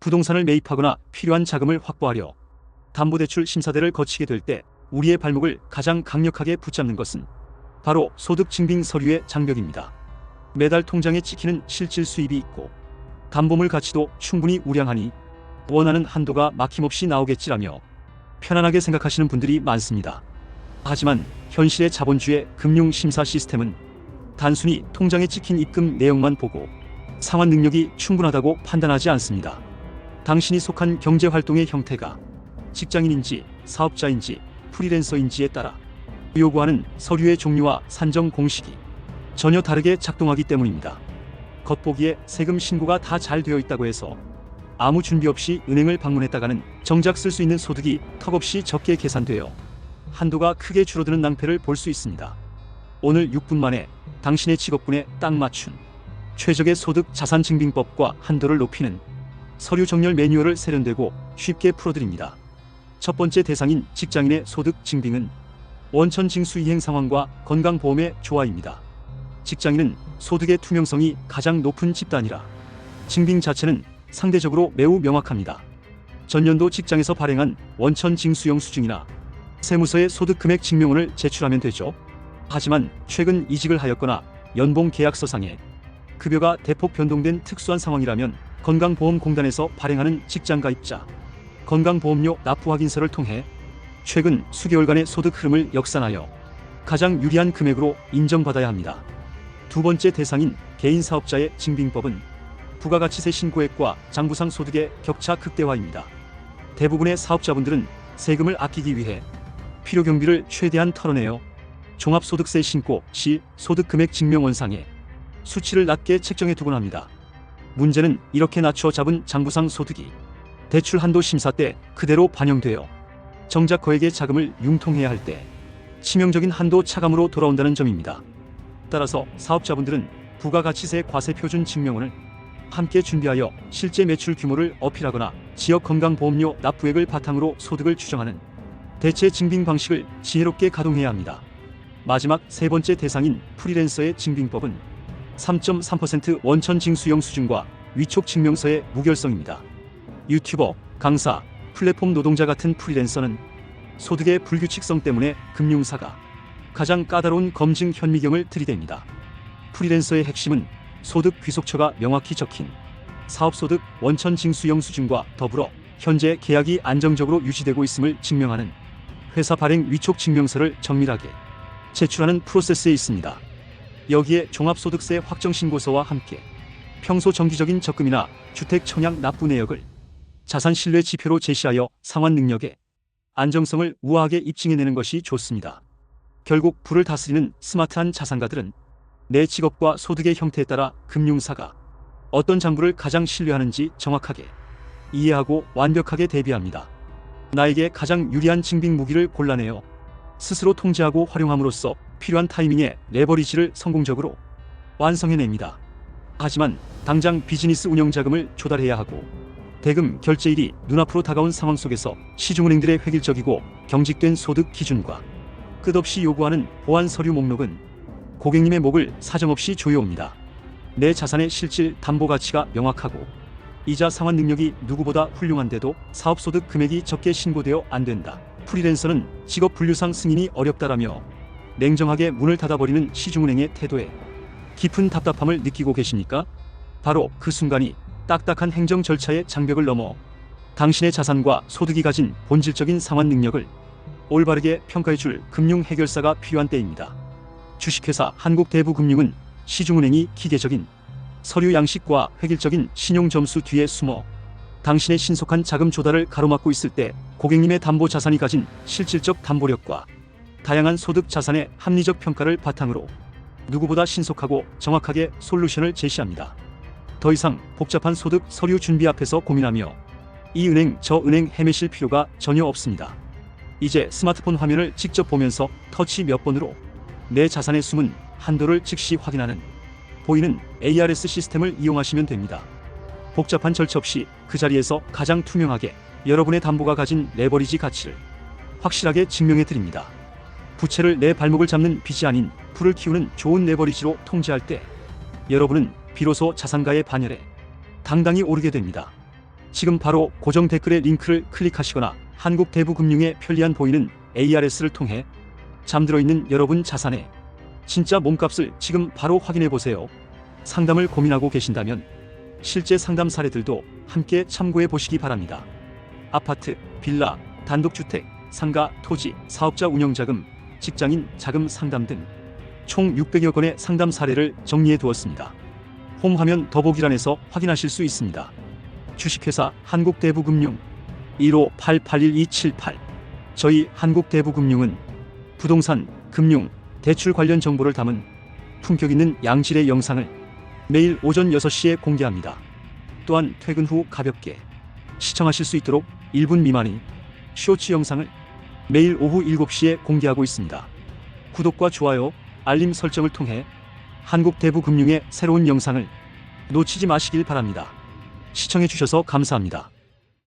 부동산을 매입하거나 필요한 자금을 확보하려 담보대출 심사대를 거치게 될 때 우리의 발목을 가장 강력하게 붙잡는 것은 바로 소득 증빙 서류의 장벽입니다. 매달 통장에 찍히는 실질 수입이 있고 담보물 가치도 충분히 우량하니 원하는 한도가 막힘없이 나오겠지라며 편안하게 생각하시는 분들이 많습니다. 하지만 현실의 자본주의 금융심사 시스템은 단순히 통장에 찍힌 입금 내용만 보고 상환 능력이 충분하다고 판단하지 않습니다. 당신이 속한 경제활동의 형태가 직장인인지 사업자인지 프리랜서인지에 따라 요구하는 서류의 종류와 산정 공식이 전혀 다르게 작동하기 때문입니다. 겉보기에 세금 신고가 다 잘 되어 있다고 해서 아무 준비 없이 은행을 방문했다가는 정작 쓸 수 있는 소득이 턱없이 적게 계산되어 한도가 크게 줄어드는 낭패를 볼 수 있습니다. 오늘 6분 만에 당신의 직업군에 딱 맞춘 최적의 소득 자산 증빙법과 한도를 높이는 서류 정렬 매뉴얼을 세련되고 쉽게 풀어드립니다. 첫 번째 대상인 직장인의 소득 증빙은 원천 징수 이행 상황과 건강보험의 조화입니다. 직장인은 소득의 투명성이 가장 높은 집단이라 증빙 자체는 상대적으로 매우 명확합니다. 전년도 직장에서 발행한 원천 징수용 수증이나 세무서의 소득 금액 증명원을 제출하면 되죠. 하지만 최근 이직을 하였거나 연봉 계약서상에 급여가 대폭 변동된 특수한 상황이라면 건강보험공단에서 발행하는 직장가입자 건강보험료 납부 확인서를 통해 최근 수개월간의 소득 흐름을 역산하여 가장 유리한 금액으로 인정받아야 합니다. 두 번째 대상인 개인사업자의 증빙법은 부가가치세 신고액과 장부상 소득의 격차 극대화입니다. 대부분의 사업자분들은 세금을 아끼기 위해 필요경비를 최대한 털어내어 종합소득세 신고 시 소득금액 증명원상에 수치를 낮게 책정해 두곤 합니다. 문제는 이렇게 낮춰 잡은 장부상 소득이 대출 한도 심사 때 그대로 반영되어 정작 거액의 자금을 융통해야 할 때 치명적인 한도 차감으로 돌아온다는 점입니다. 따라서 사업자분들은 부가가치세 과세표준 증명원을 함께 준비하여 실제 매출 규모를 어필하거나 지역건강보험료 납부액을 바탕으로 소득을 추정하는 대체 증빙 방식을 지혜롭게 가동해야 합니다. 마지막 세 번째 대상인 프리랜서의 증빙법은 3.3% 원천 징수용 수준과 위촉 증명서의 무결성입니다. 유튜버, 강사, 플랫폼 노동자 같은 프리랜서는 소득의 불규칙성 때문에 금융사가 가장 까다로운 검증 현미경을 들이댑니다. 프리랜서의 핵심은 소득 귀속처가 명확히 적힌 사업소득 원천 징수용 수준과 더불어 현재 계약이 안정적으로 유지되고 있음을 증명하는 회사 발행 위촉 증명서를 정밀하게 제출하는 프로세스에 있습니다. 여기에 종합소득세 확정신고서와 함께 평소 정기적인 적금이나 주택 청약 납부 내역을 자산 신뢰 지표로 제시하여 상환 능력의 안정성을 우아하게 입증해내는 것이 좋습니다. 결국 부를 다스리는 스마트한 자산가들은 내 직업과 소득의 형태에 따라 금융사가 어떤 장부를 가장 신뢰하는지 정확하게 이해하고 완벽하게 대비합니다. 나에게 가장 유리한 증빙 무기를 골라내어 스스로 통제하고 활용함으로써 필요한 타이밍에 레버리지를 성공적으로 완성해냅니다. 하지만 당장 비즈니스 운영 자금을 조달해야 하고 대금 결제일이 눈앞으로 다가온 상황 속에서 시중은행들의 획일적이고 경직된 소득 기준과 끝없이 요구하는 보안 서류 목록은 고객님의 목을 사정없이 조여옵니다. 내 자산의 실질 담보 가치가 명확하고 이자 상환 능력이 누구보다 훌륭한데도 사업소득 금액이 적게 신고되어 안 된다. 프리랜서는 직업 분류상 승인이 어렵다라며 냉정하게 문을 닫아버리는 시중은행의 태도에 깊은 답답함을 느끼고 계십니까? 바로 그 순간이 딱딱한 행정 절차의 장벽을 넘어 당신의 자산과 소득이 가진 본질적인 상환 능력을 올바르게 평가해줄 금융 해결사가 필요한 때입니다. 주식회사 한국대부금융은 시중은행이 기계적인 서류 양식과 획일적인 신용 점수 뒤에 숨어 당신의 신속한 자금 조달을 가로막고 있을 때 고객님의 담보 자산이 가진 실질적 담보력과 다양한 소득 자산의 합리적 평가를 바탕으로 누구보다 신속하고 정확하게 솔루션을 제시합니다. 더 이상 복잡한 소득 서류 준비 앞에서 고민하며 이 은행 저 은행 헤매실 필요가 전혀 없습니다. 이제 스마트폰 화면을 직접 보면서 터치 몇 번으로 내 자산의 숨은 한도를 즉시 확인하는 보이는 ARS 시스템을 이용하시면 됩니다. 복잡한 절차 없이 그 자리에서 가장 투명하게 여러분의 담보가 가진 레버리지 가치를 확실하게 증명해 드립니다. 부채를 내 발목을 잡는 빚이 아닌 풀을 키우는 좋은 레버리지로 통제할 때 여러분은 비로소 자산가의 반열에 당당히 오르게 됩니다. 지금 바로 고정 댓글의 링크를 클릭하시거나 한국대부금융의 편리한 보이는 ARS를 통해 잠들어 있는 여러분 자산의 진짜 몸값을 지금 바로 확인해 보세요. 상담을 고민하고 계신다면 실제 상담 사례들도 함께 참고해 보시기 바랍니다. 아파트, 빌라, 단독주택, 상가, 토지, 사업자 운영자금, 직장인 자금 상담 등 총 600여 건의 상담 사례를 정리해 두었습니다. 홈화면 더보기란에서 확인하실 수 있습니다. 주식회사 한국대부금융 15881278. 저희 한국대부금융은 부동산, 금융, 대출 관련 정보를 담은 품격 있는 양질의 영상을 매일 오전 6시에 공개합니다. 또한 퇴근 후 가볍게 시청하실 수 있도록 1분 미만의 쇼츠 영상을 매일 오후 7시에 공개하고 있습니다. 구독과 좋아요, 알림 설정을 통해 한국대부금융의 새로운 영상을 놓치지 마시길 바랍니다. 시청해 주셔서 감사합니다.